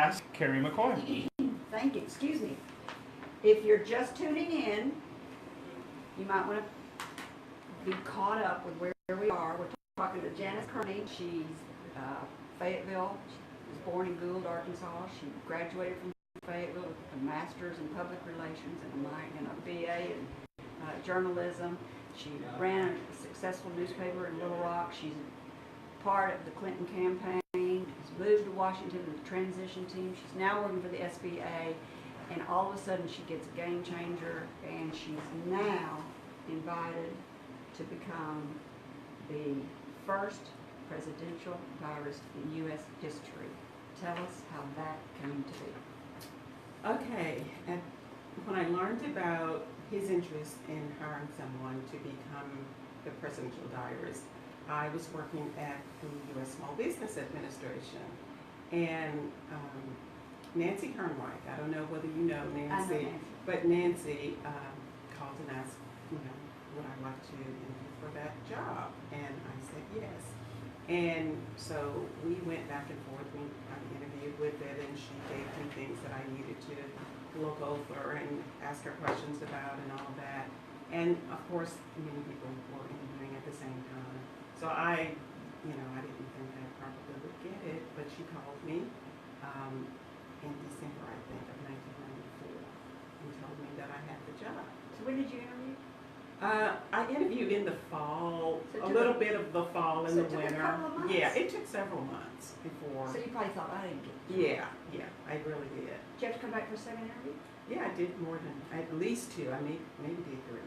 ask Kerry McCoy. Thank you. Excuse me. If you're just tuning in, you might want to be caught up with where we are. We're talking to Janis Kearney. She's Fayetteville. She was born in Gould, Arkansas. She graduated from Fayetteville with a master's in public relations and a M.P.A. in journalism. She ran a successful newspaper in Little Rock. She's part of the Clinton campaign. She's moved to Washington with the transition team. She's now working for the M.P.A. And all of a sudden she gets a game changer, and she's now invited to become the first presidential diarist in U.S. history. Tell us how that came to be. Okay, and when I learned about his interest in hiring someone to become the presidential diarist, I was working at the U.S. Small Business Administration, and Nancy Kearney, I don't know whether you know Nancy, but Nancy called and asked, would I like to interview for that job? And I said yes. And so we went back and forth. I interviewed with it, and she gave me things that I needed to look over and ask her questions about and all that. And of course, many people were interviewing at the same time. So I didn't think I probably would get it, but she called me in December, I think, of 1994, and told me that I had the job. So when did you interview? I interviewed in the fall, a little bit of the fall and the winter. A couple of months? Yeah, it took several months before. So you probably thought, I didn't get it. Yeah, I really did. Did you have to come back for a second interview? Yeah, I did more than, at least two. I maybe did three.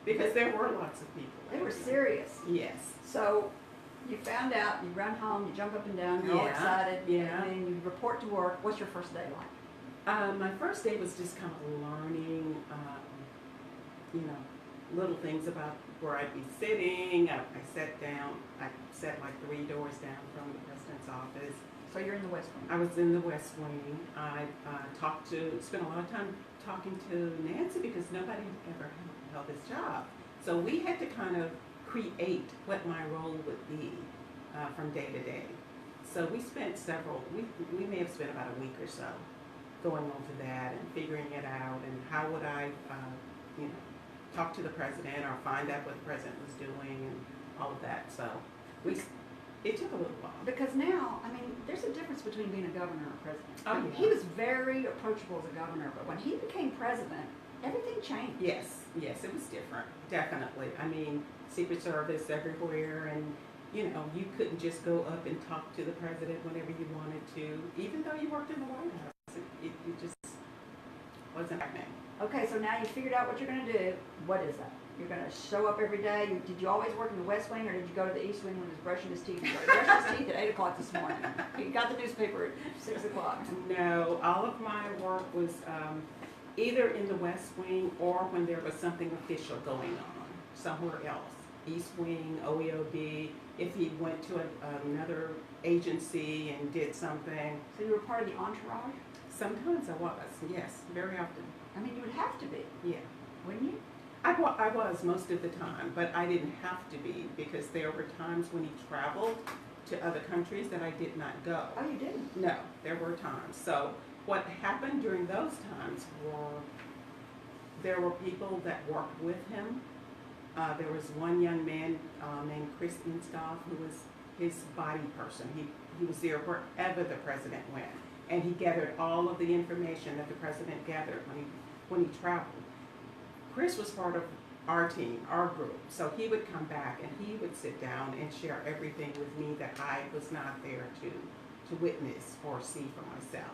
Because there were lots of people. They were serious. Yes. So you found out, you run home, you jump up and down, you're all excited, yeah. And then you report to work. What's your first day like? My first day was just kind of learning, little things about where I'd be sitting. I sat down, I sat like 3 doors down from the president's office. So you're in the West Wing? I was in the West Wing. I spent a lot of time talking to Nancy because nobody ever held this job. So we had to kind of create what my role would be from day to day. So we spent we may have spent about a week or so going over that and figuring it out, and how would I, talk to the president or find out what the president was doing and all of that. So it took a little while. Because now, there's a difference between being a governor and a president. Oh, yeah. He was very approachable as a governor, but when he became president, everything changed. Yes, it was different, definitely. Secret Service everywhere, and you couldn't just go up and talk to the president whenever you wanted to, even though you worked in the White House. It just wasn't happening. Okay, so now you figured out what you're going to do. What is that? You're going to show up every day. Did you always work in the West Wing, or did you go to the East Wing when he was brushing his teeth? He brushed his teeth at 8 o'clock this morning. He got the newspaper at 6 o'clock. No, all of my work was either in the West Wing or when there was something official going on somewhere else. East Wing, OEOD, if he went to another agency and did something. So you were part of the entourage? Sometimes I was, yes, very often. You would have to be. Yeah. Wouldn't you? I was most of the time, but I didn't have to be, because there were times when he traveled to other countries that I did not go. Oh, you didn't? No, there were times. So what happened during those times there were people that worked with him. There was one young man named Chris Instoff, who was his body person. He was there wherever the president went, and he gathered all of the information that the president gathered when he traveled. Chris was part of our team, our group, so he would come back and he would sit down and share everything with me that I was not there to witness or see for myself.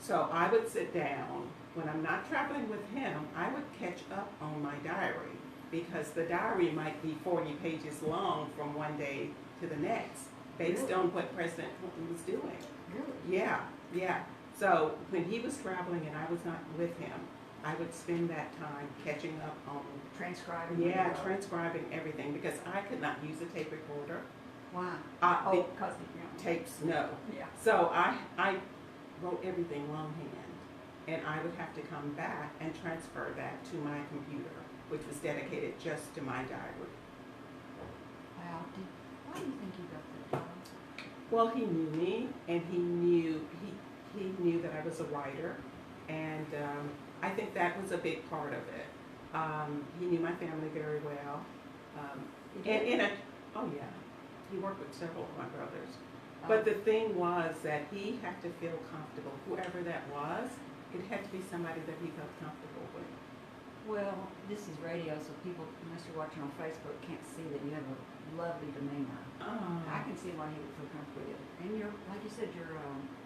So I would sit down. When I'm not traveling with him, I would catch up on my diary, because the diary might be 40 pages long from one day to the next, based on what President Clinton was doing. Really? Yeah. So when he was traveling and I was not with him, I would spend that time catching up on transcribing. Yeah, transcribing everything, because I could not use a tape recorder. Why? Because tapes, no. Yeah. So I wrote everything longhand, and I would have to come back and transfer that to my computer, which was dedicated just to my diary. Wow. Why do you think you got that job? Well, he knew me, and he he knew that I was a writer, and I think that was a big part of it. He knew my family very well. Oh yeah, he worked with several of my brothers. But the thing was that he had to feel comfortable, whoever that was, it had to be somebody that he felt comfortable with. Well, this is radio, so people, unless you're watching on Facebook, can't see that you have a lovely demeanor. I can see why he would feel comfortable with it. And you're, like you said, you're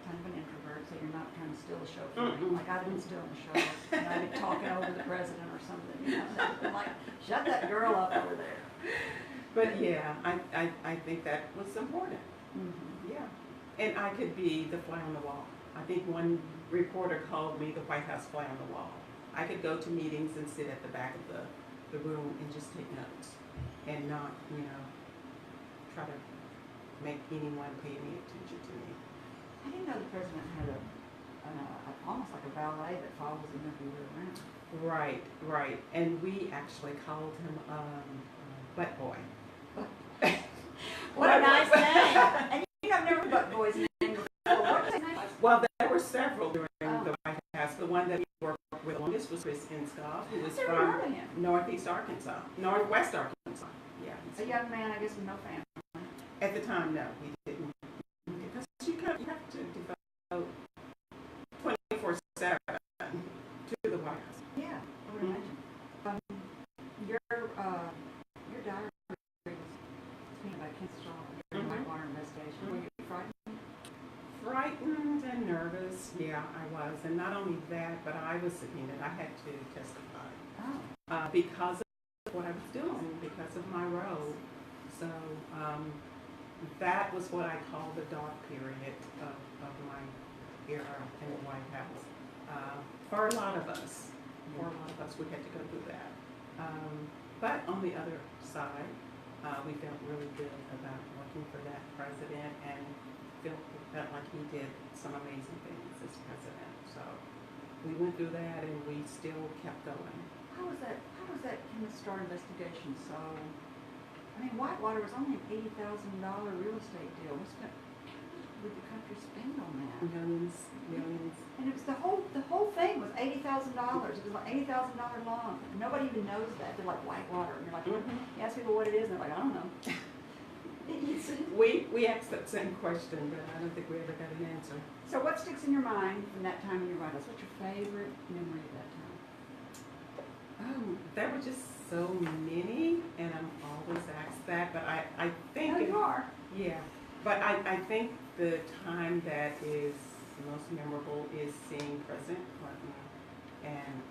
kind of an introvert, so you're not trying to steal the show from me. Like I've been stealing the show. And I've been talking over the president or something. You know, I'm like, shut that girl up over there. But yeah, I think that was important. Yeah. And I could be the fly on the wall. I think one reporter called me the White House fly on the wall. I could go to meetings and sit at the back of the room and just take notes and not, try to make anyone pay any attention to me. I didn't know the president had almost like a valet that follows him everywhere around. Right. And we actually called him Butt Boy. What a nice name. And I've never heard Butt Boy's name before. What's his name? Well, there were several during the White House. The one that we worked with longest was Chris Inscoff, who was from Northwest Arkansas. Yeah. A young man, I guess, with no family. At the time, no, we didn't. Because you have to devote 24/7 to the White House. Yeah, I would imagine. Your diary was speaking about Kansas during the Whitewater investigation. Were you frightened? Frightened and nervous, yeah, I was. And not only that, but I was subpoenaed. I had to testify. Because of what I was doing, because of my role. So that was what I call the dark period of my era in the White House. For a lot of us, we had to go through that. But on the other side, we felt really good about working for that president and felt like he did some amazing things as president. So we went through that and we still kept going. How was that in the Starr investigation? So, I mean, Whitewater was only an $80,000 real estate deal. What would the country spend on that? Millions. And it was the whole thing was $80,000. It was like $80,000 long. Nobody even knows that. They're like Whitewater, and you're like, you ask people what it is, and they're like, I don't know. We asked that same question, but I don't think we ever got an answer. So what sticks in your mind from that time in your White House? What's your favorite memory of that time? There were just so many, and I'm always asked that, but I think... Oh, you are? Yeah, but I think the time that is most memorable is seeing President Clinton and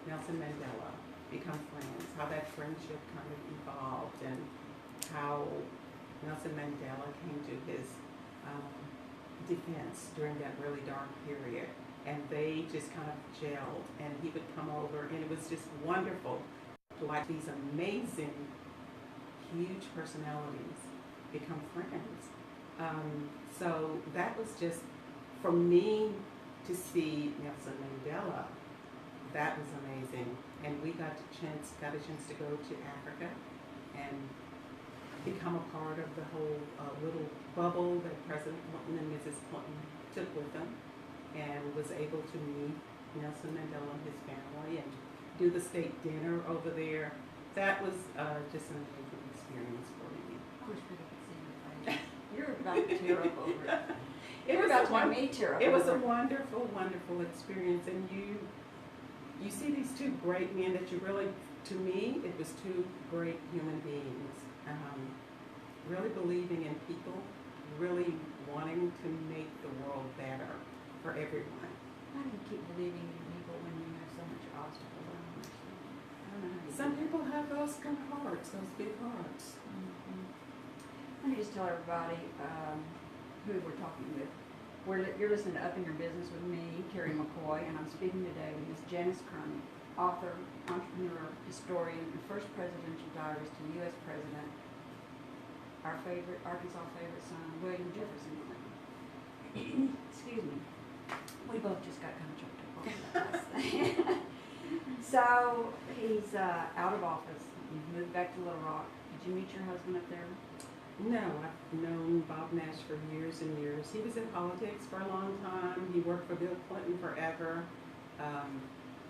Nelson Mandela become friends, how that friendship kind of evolved, and how Nelson Mandela came to his defense during that really dark period. And they just kind of gelled, and he would come over, and it was just wonderful to watch these amazing, huge personalities become friends. So that was just, for me to see Nelson Mandela, that was amazing. And we got a chance to go to Africa and become a part of the whole little bubble that President Clinton and Mrs. Clinton took with them, and was able to meet Nelson Mandela and his family and do the state dinner over there. That was just an amazing experience for me. I wish people could see your face. You're about to tear up over it. It was about to make me tear up. It was a wonderful, wonderful experience, and you see these two great men that you really, to me, it was two great human beings, really believing in people, really wanting to make the world better for everyone. How do you keep believing in people when you have so much obstacles? I don't know how you Some do that. people have those kind of hearts, those big hearts. Let me just tell everybody who we're talking with. You're listening to Up in Your Business with me, Kerry McCoy, and I'm speaking today with Ms. Janis Kearney, author, entrepreneur, historian, and first presidential diarist to U.S. President, our favorite, Arkansas favorite son, William Jefferson Clinton. Excuse me. We both just got kind of choked up on that last thing. So he's out of office. You've moved back to Little Rock. Did you meet your husband up there? No, I've known Bob Nash for years and years. He was in politics for a long time. He worked for Bill Clinton forever.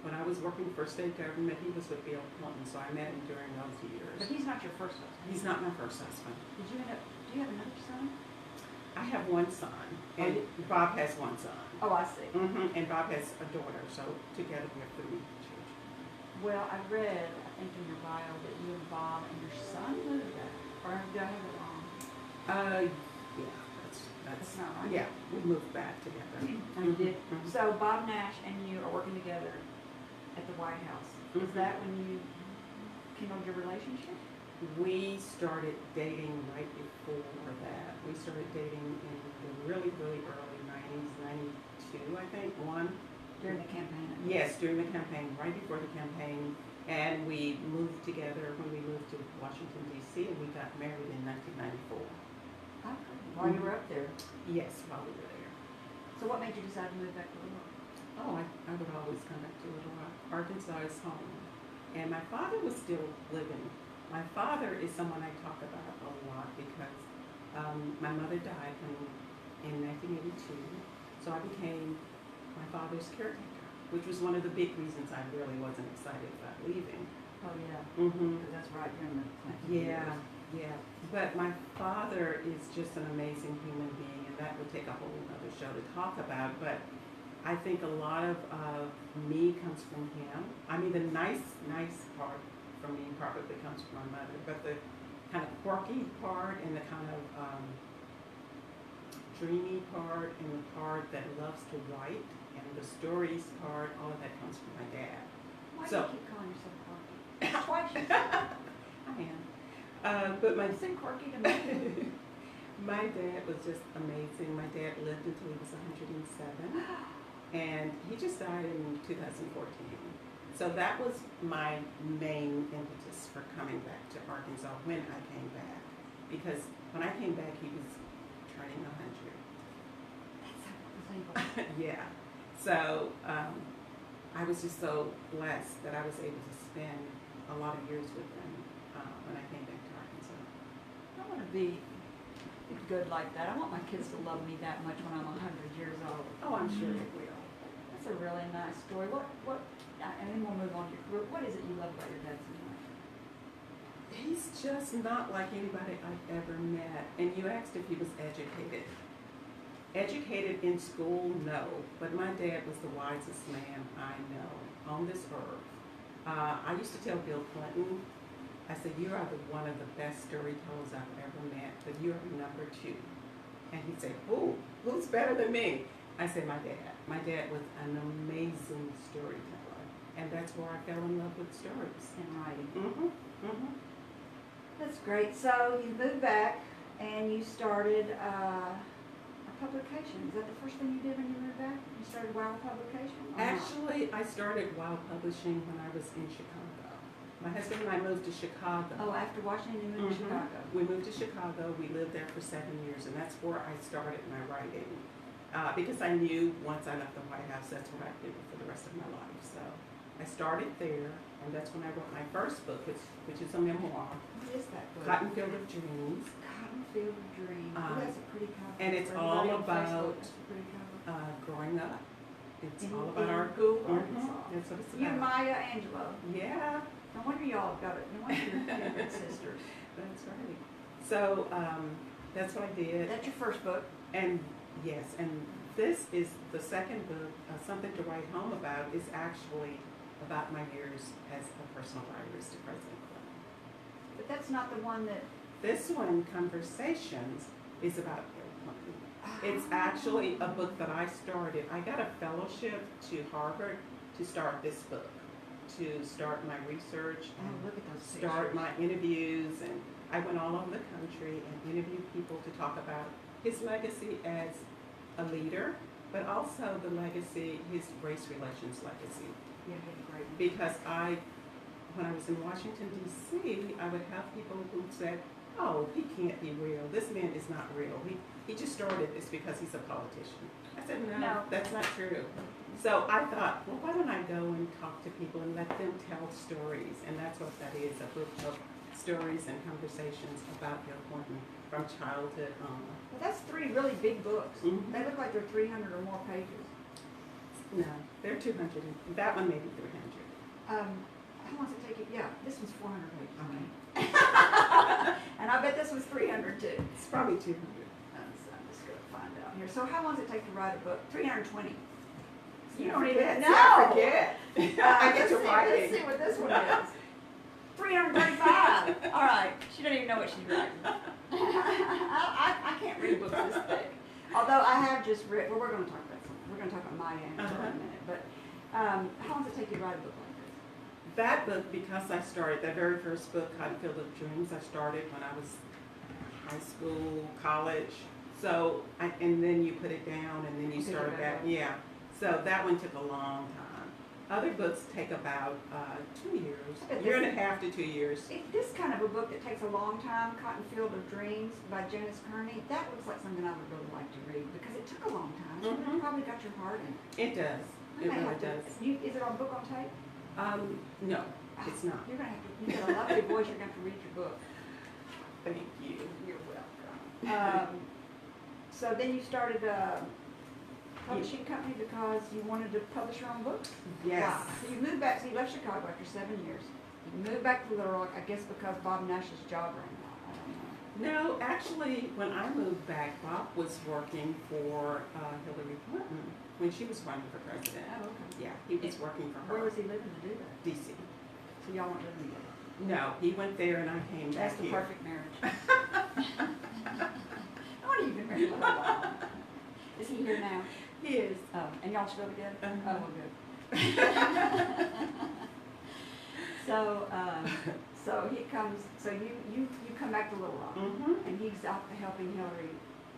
When I was working for state government, he was with Bill Clinton, so I met him during those But years. he's not your first husband. He's not my first husband. Did you end up, do you have another son? I have one son, and Bob has one son. Oh, I see. And Bob has a daughter, so together we have 3 children. Well, I read, I think in your bio, that you and Bob and your son moved there. Or did I have it wrong? Yeah, that's That's not right. Yeah, we moved back together. You did. So Bob Nash and you are working together at the White House. Is that when you kindled your relationship? We started dating right before that. We started dating in the really, really early 90s, 92, I think, During the campaign? Yes, during the campaign, right before the campaign. And we moved together when we moved to Washington, D.C., and we got married in 1994. Okay. While you were up there. Yes, while we were there. So what made you decide to move back to Little Rock? Oh, I would always come back to Little Rock. Arkansas is home. And my father was still living. My father is someone I talk about a lot because my mother died in 1982. So I became my father's caretaker, which was one of the big reasons I really wasn't excited about leaving. Oh, yeah. Mm-hmm. Because that's right during the Clinton Yeah, years. yeah. But my father is just an amazing human being, and that would take a whole other show to talk about. But I think a lot of me comes from him. I mean, the nice part from me probably comes from my mother, but the kind of quirky part and the kind of dreamy part and the part that loves to write and the stories part, all of that comes from my dad. Why So- do you keep calling yourself quirky? Twice you said I am. But my you seem quirky to me. My dad was just amazing. My dad lived until he was 107, and he just died in 2014. So that was my main impetus for coming back to Arkansas when I came back. Because when I came back, he was turning 100. That's unbelievable. Yeah. So I was just so blessed that I was able to spend a lot of years with him when I came back to Arkansas. I want to be good like that. I want my kids to love me that much when I'm 100 years old. Oh, I'm sure it will. That's a really nice story. And then we'll move on to your career. What is it you love about your dad so much? He's just not like anybody I've ever met. And you asked if he was educated. Educated in school, no. But my dad was the wisest man I know on this earth. I used to tell Bill Clinton, I said, you are one of the best storytellers I've ever met, but you're number 2. And he'd say, who's better than me? I said, my dad. My dad was an amazing storyteller. And that's where I fell in love with stories. In writing. Mm-hmm. Mm-hmm. That's great. So you moved back and you started a publication. Is that the first thing you did when you moved back? You started Wow Publication? Or not? Actually, I started Wow Publishing when I was in Chicago. My husband and I moved to Chicago. Oh, after Washington, you moved to Chicago. We moved to Chicago. We lived there for 7 years, and that's where I started my writing. Because I knew once I left the White House, that's what I'd do for the rest of my life. So I started there, and that's when I wrote my first book, which is a memoir, What is that book? Cotton Field of Dreams. Cottonfield of Dreams. That's a pretty cover. And it's For all everybody on about Facebook, that's a pretty cover. Growing up. It's In- all about in our Gould, Mhm. Arkansas. That's what it's You and about. Maya Angelou. Yeah. No wonder y'all got it. No wonder you're favorite sisters. That's right. So that's what I did. That's your first book. And yes, and this is the second book, Something to Write Home About, is actually about my years as a personal diarist to President Clinton. But that's not the one that... This one, Conversations, is about Bill Clinton. It's actually a book that I started. I got a fellowship to Harvard to start this book, to start my research Oh, and look at those start pictures. my interviews, and I went all over the country and interviewed people to talk about his legacy as a leader, but also the legacy, his race relations legacy. Yeah, great. Because when I was in Washington, D.C., I would have people who said, oh, he can't be real. This man is not real. He just started this because he's a politician. I said, no, that's not true. So I thought, well, why don't I go and talk to people and let them tell stories? And that's what that is, a book of stories and conversations about Bill Clinton from childhood on. Well, that's really big books. Mhm. They look like they're 300 or more pages. No, they're 200. That one may be 300. How long does it take you? Yeah, this one's 400 pages. Okay. And I bet this was 300 too. It's probably 200. I'm just going to find out here. So how long does it take to write a book? 320. You I don't even forget. know. See, I forget. I get to Let's writing. see what this one is. 335. All right. She doesn't even know what she's writing. I can't read books this thick. Although I have just read, well, we're going to talk about something. We're going to talk about Maya in a minute. But how long does it take you to write a book like this? That book, because I started, that very first book, Field of Dreams, I started when I was high school, college. So, and then you put it down and then you started back. Yeah. So that one took a long time. Other books take about 2 years, a year and a half to 2 years. This kind of a book that takes a long time, Field of Dreams by Janis Kearney, that looks like something I would really like to read because it took a long time. Mhm. It probably got your heart in it. It does. It really does. Is it on book on tape? No, it's not. You're gonna have to. You've got a lovely voice. You're gonna have to read your book. Thank you. You're welcome. So then you started a publishing company because you wanted to publish your own books? Yes. Wow. So you moved back, so you left Chicago after 7 years. You moved back to Little Rock, I guess because Bob Nash's job ran out. I don't know. No, actually, when I moved back, Bob was working for Hillary Clinton when she was running for president. Oh, okay. Yeah, he was working for her. Where was he living to do that? D.C. So y'all weren't living together? No, he went there and I came That's back the here. perfect marriage. I want to even married a little while. Is he here now? He is. Oh, and y'all still together? Uh-huh. Oh, well, good. So he comes. So you come back to Little Rock, Mm-hmm. and he's out helping Hillary.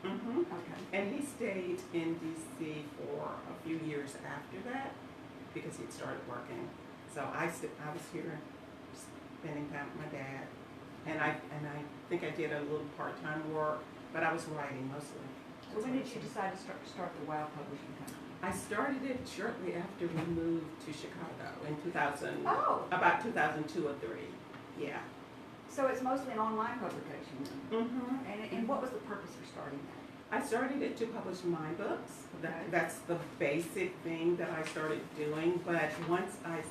Mm-hmm. Okay. And he stayed in D.C. for a few years after that because he'd started working. So I was here spending time with my dad, and I think I did a little part-time work, but I was writing mostly. So when did you decide to start the WOW Publishing Company? I started it shortly after we moved to Chicago in 2000. Oh. About 2002 or 3. Yeah. So it's mostly an online publication. Mm-hmm. And what was the purpose for starting that? I started it to publish my books. Okay. That's the basic thing that I started doing. But once I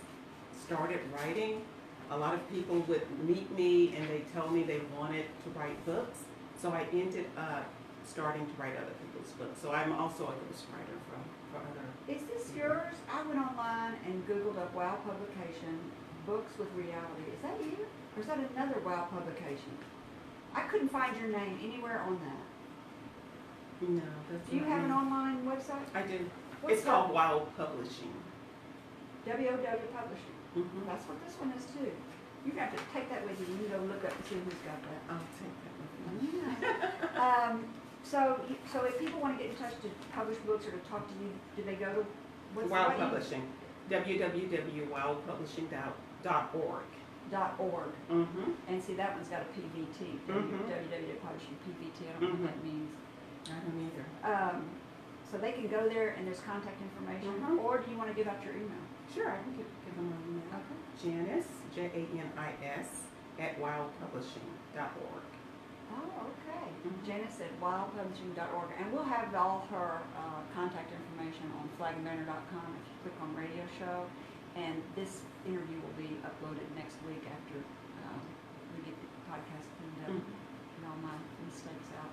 started writing, a lot of people would meet me and they told me they wanted to write books. So I ended up starting to write other people's books. So I'm also a ghostwriter for other. Is this yours? I went online and Googled up WOW Publication, Books with Reality. Is that you? Or is that another WOW publication? I couldn't find your name anywhere on that. No, that's Do you not have me. an online website? I do. What's It's called Wild Publishing. WOW Publishing. Mm-hmm. That's what this one is too. You have to take that with you when you go look up and see who's got that. I'll take that with me. Yeah. So if people want to get in touch to publish books or to talk to you, do they go to what's Wild what Publishing. www.wildpublishing.org. .org. Mm-hmm. And see, that one's got a PVT. Mhm. WWW Publishing PVT. I don't know what that means. I don't either. So they can go there and there's contact information. Mhm. Or do you want to give out your email? Sure, I can give them my email. Okay. Janis, Janis, @wildpublishing.org. Oh, okay. Mhm. Janis at wildpublishing.org. And we'll have all her contact information on flagandbanner.com if you click on radio show. And this interview will be uploaded next week after we get the podcast cleaned up and all my mistakes out.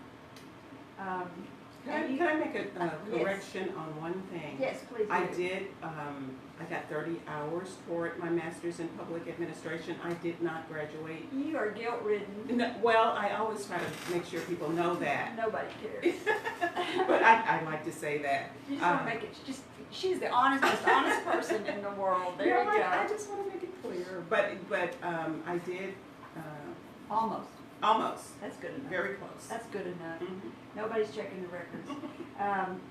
Can I make a correction on one thing? Yes, please do. I did, I got 30 hours toward my master's in public administration. I did not graduate. You are guilt-ridden. No, well, I always try to make sure people know that. Nobody cares. But I like to say that. You just want to make it, she's the most honest person in the world. There you go. I just want to make it clear. But I did Almost. almost. That's good enough. Very close. That's good enough. Mhm. Nobody's checking the records.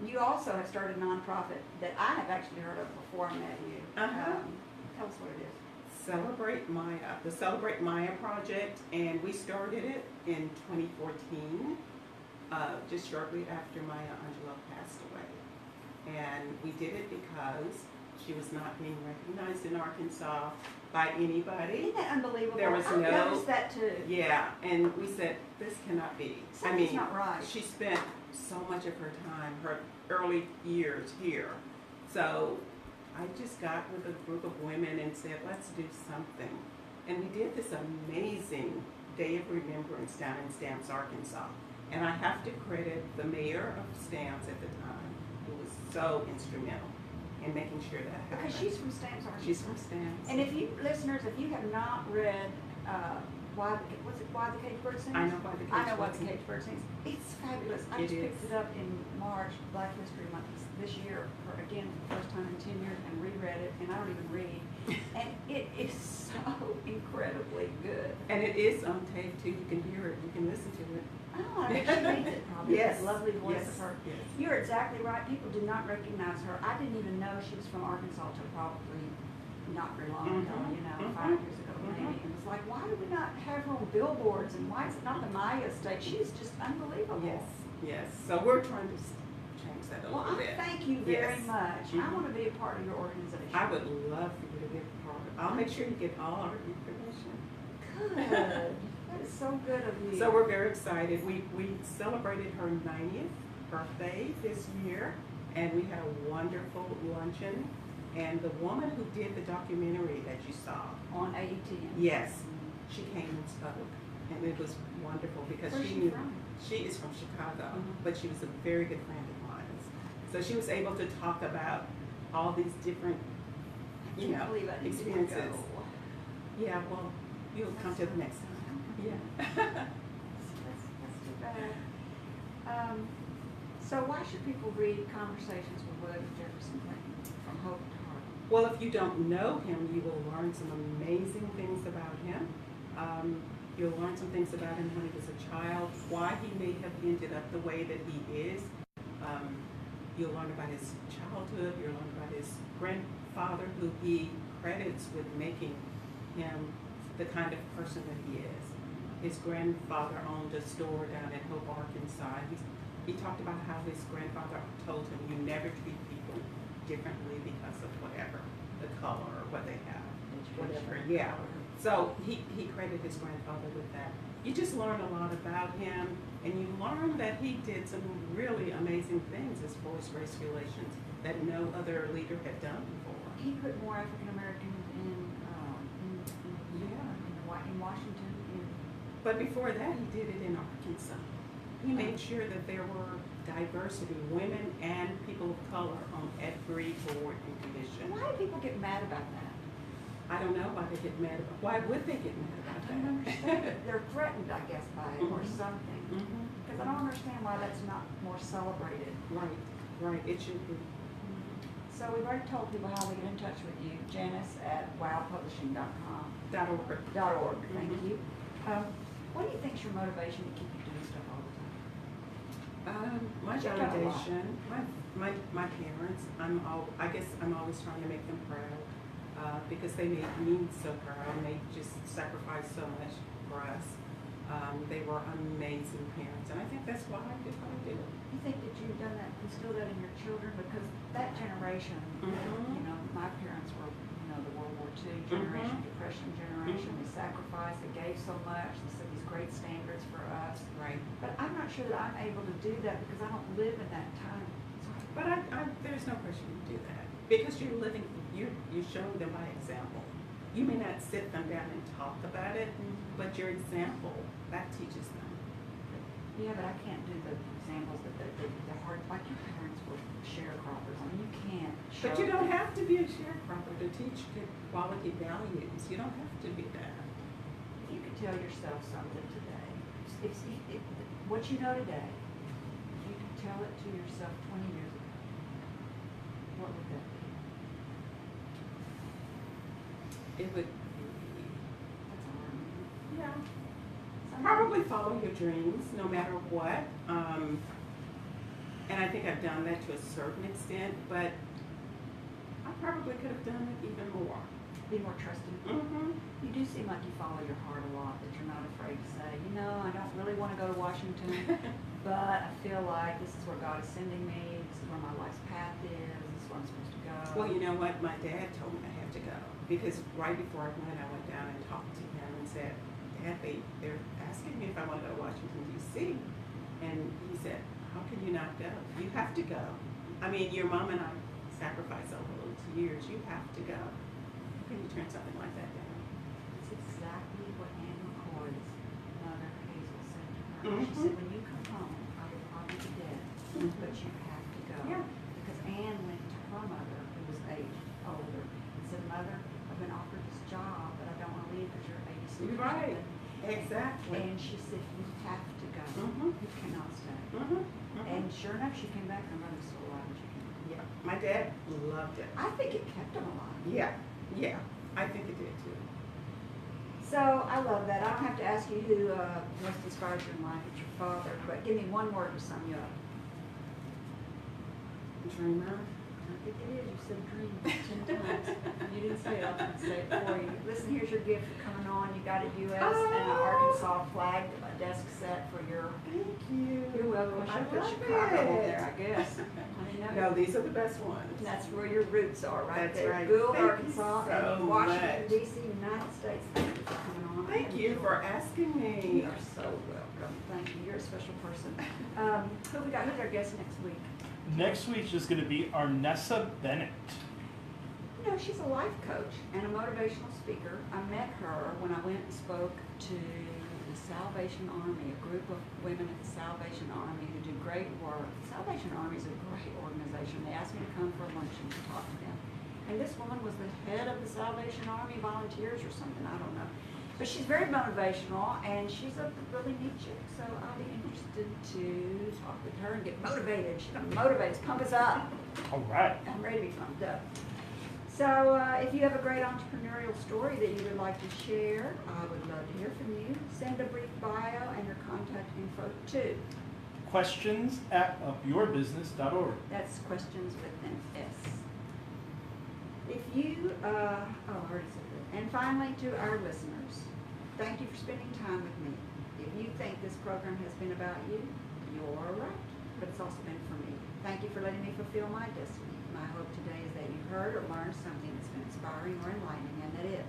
You also have started a nonprofit that I have actually heard of before I met you. Uh-huh. Tell us what it is. The Celebrate Maya project, and we started it in 2014, just shortly after Maya Angelou passed away. And we did it because She was not being recognized in Arkansas by anybody. Isn't that unbelievable? There was I noticed that too. Yeah, and we said, this cannot be. Something's not right. She spent so much of her time, her early years here. So I just got with a group of women and said, let's do something. And we did this amazing Day of Remembrance down in Stamps, Arkansas. And I have to credit the mayor of Stamps at the time, who was so instrumental in making sure that happened. Because she's from Stamps, Arkansas. She's from Stamps. And if you, listeners, if you have not read, Why the Caged Bird Sings? I know Why the Caged I know Why Bird the Sings. Caged Bird Sings. It's fabulous. I It just picked is. it up in March, Black History Month this year, for again, the first time in 10 years, and reread it, and I don't even read. And it is so incredibly good. And it is on tape too. You can hear it. You can listen to it. Oh, I bet she reads it probably. Yes. That lovely voice Yes. of her. Yes. You're exactly right. People did not recognize her. I didn't even know she was from Arkansas till probably not very long ago, Mhm. you know, Mhm. 5 years ago maybe. And it's like, why do we not have her on billboards, and why is it not the Maya estate? She's just unbelievable. Yes. Yes. So we're trying to change that a Well, little I bit. thank you very Yes. much. I Mhm. want to be a part of your organization. I would love for you to be a part of it. I'll make sure you get all our information. Good. That is so good of you. So we're very excited. We celebrated her 90th birthday this year, and we had a wonderful luncheon. And the woman who did the documentary that you saw, on AETN. yes, she came and spoke, and it was wonderful because Where's she she knew from? she is from Chicago, Mhm. but she was a very good friend of mine. So she was able to talk about all these different, I can't believe I didn't experiences. go. Yeah, well, you'll come to the next time. Yeah. That's too bad. So why should people read Conversations with William Jefferson Clinton from Hope to Heart? Well, if you don't know him, you will learn some amazing things about him. You'll learn some things about him when he was a child, why he may have ended up the way that he is. You'll learn about his childhood. You'll learn about his grandfather, who he credits with making him the kind of person that he is. His grandfather owned a store down in Hope, Arkansas. He talked about how his grandfather told him, you never treat people differently because of whatever, the color or what they have, whatever, yeah. So he credited his grandfather with that. You just learn a lot about him, and you learn that he did some really amazing things as far as race relations that no other leader had done before. He put more African Americans in Washington. But before that, he did it in Arkansas. He made sure that there were diversity, women and people of color on every board and commission. Why do people get mad about that? I don't know why they get mad about. Why would they get mad about I that? don't understand. They're threatened, I guess, by it or Mhm. something. Mhm. Because I don't understand why that's not more celebrated. Right, right. It should be. So we've already told people how we get in touch with you. Janis at wowpublishing.com. .org. .org, thank Mhm. you. What do you think's your motivation to keep you doing stuff all the time? My You've done a lot. validation, my parents. I guess I'm always trying to make them proud because they made me so proud, and they just sacrificed so much for us. They were amazing parents, and I think that's why I did what I did. You think that you've done that, instilled that in your children? Because that generation, Mhm. you know, my parents were, you know, the World War II generation, Mhm. Depression generation. Mhm. They sacrificed, they gave so much, they set these great standards for us. Right. But I'm not sure that I'm able to do that because I don't live in that time. But there's no pressure to do that because you're living, you're showing them by example. You may not sit them down and talk about it, but your example, that teaches them. Yeah, but I can't do the examples that the hard, like your parents were sharecroppers. I mean, you can't show. But you don't have to be a sharecropper to teach good quality values. You don't have to be that. If you could tell yourself something today, if what you know today, if you could tell it to yourself 20 years ago, what would that be? It would be, That's hard. yeah, Something- probably follow your dreams no matter what. And I think I've done that to a certain extent, but I probably could have done it even more. be more trusting. You do seem like you follow your heart a lot, that you're not afraid to say, you know, I don't really want to go to Washington, but I feel like this is where God is sending me, this is where my life's path is, this is where I'm supposed to go. Well, you know what? My dad told me I have to go. Because right before I went down and talked to him and said, Dad, they're asking me if I want to go to Washington, D.C. And he said, how can you not go? You have to go. I mean, your mom and I sacrificed over those years. You have to go. How can you turn something like that down? It's exactly what Anne McCoy's mother, Hazel, said to her. She said, when you come home, I will probably be dead, but you have to go. Yeah. Because Anne went to her mother, who was aged older, and said, Mother, I've been offered this job, but I don't want to leave because you're 86 or Right. something. Exactly. And she said, you have to go. You cannot stay. And sure enough, she came back and her mother's still alive when she came back. Yeah. My dad loved it. I think it kept them alive. Yeah. Yeah. I think it did too. So I love that. I don't have to ask you who most inspired you in life. It's your father. But give me one word to sum you up. Dreamer. I think it is. You said dream 10 times. You didn't say it. I was going to say it for you. Listen, here's your gift for coming on. You got a U.S. and an Arkansas flag desk set for your... Thank you. You're welcome. I should put love Chicago it. on there, I guess. I didn't know. No, these are the best ones. That's where your roots are, right That's there. right. Gould, Thank you Arkansas, so and Washington, much. D.C., United States. Thank you for coming on. I Thank you enjoyed for it. asking You me. are so welcome. Thank you. You're a special person. Who we got? Who's our guest next week? Next week is going to be Arnessa Bennett. You know, she's a life coach and a motivational speaker. I met her when I went and spoke to the Salvation Army, a group of women at the Salvation Army who do great work. The Salvation Army is a great organization. They asked me to come for a luncheon to talk to them. And this woman was the head of the Salvation Army Volunteers or something, I don't know. But she's very motivational, and she's a really neat chick, so I'll be interested to talk with her and get motivated. She's going to motivate us, pump us up. All right. I'm ready to be pumped up. So if you have a great entrepreneurial story that you would like to share, I would love to hear from you. Send a brief bio and your contact info to. Questions@upyourbusiness.org. That's questions with an S. If you, I already said that. And finally, to our listeners, thank you for spending time with me. If you think this program has been about you, you're right, but it's also been for me. Thank you for letting me fulfill my destiny. My hope today is that you heard or learned something that's been inspiring or enlightening, and that it,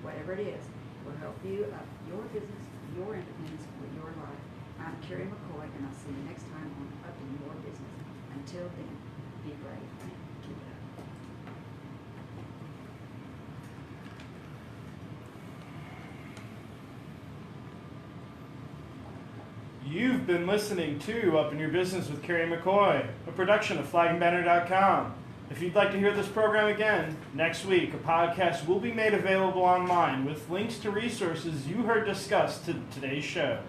whatever it is, will help you up your business, your independence, or your life. I'm Kerry McCoy, and I'll see you next time on Up in Your Business. Until then, be brave and keep it up. You've been listening to Up in Your Business with Kerry McCoy, a production of flagandbanner.com. If you'd like to hear this program again, next week a podcast will be made available online with links to resources you heard discussed to today's show.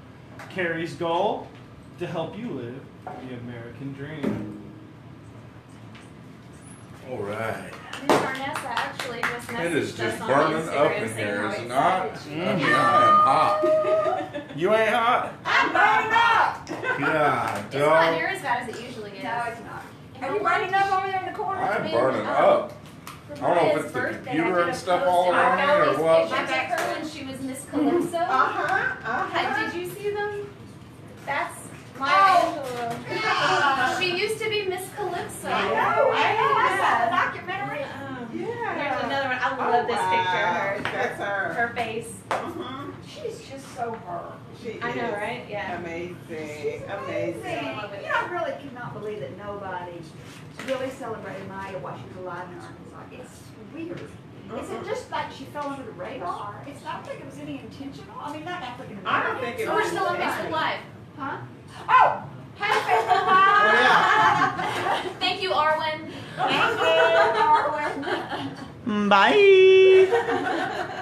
Kerry's goal? To help you live the American dream. All right. Miss Arnessa actually just It is messaged just us on burning up Instagram in saying here, how is it not? excited she I is. mean, I am hot. You ain't hot? I'm burning up! God, It's not dog. near as bad as it usually is. No, it's not. And Are you I burning wanted up to over there in the corner? I'm been, burning um, up. For I don't know if Maya's it's the birthday, computer I did and a stuff post all and I around found it or these what? pictures of her when she was Miss Calypso. Did you see them? That's Maya Angelou. She used to be Miss Calypso. I know. I saw the documentary. Yeah. Here's another one. I love this picture of her. That's her. Her face. She's just so her. She I know, is right? Yeah. Amazing. Amazing. Amazing. You know, I really cannot believe that nobody really celebrated Maya while she was alive in Arkansas. It's weird. Is it just like she fell under the radar? It's not like it was any intentional. I mean, not African American. I don't think it So was. we're still on Facebook Live. Huh? Oh! Happy Facebook Live! Oh, yeah. Thank you, Arwen. Thank you, Darwin. Bye.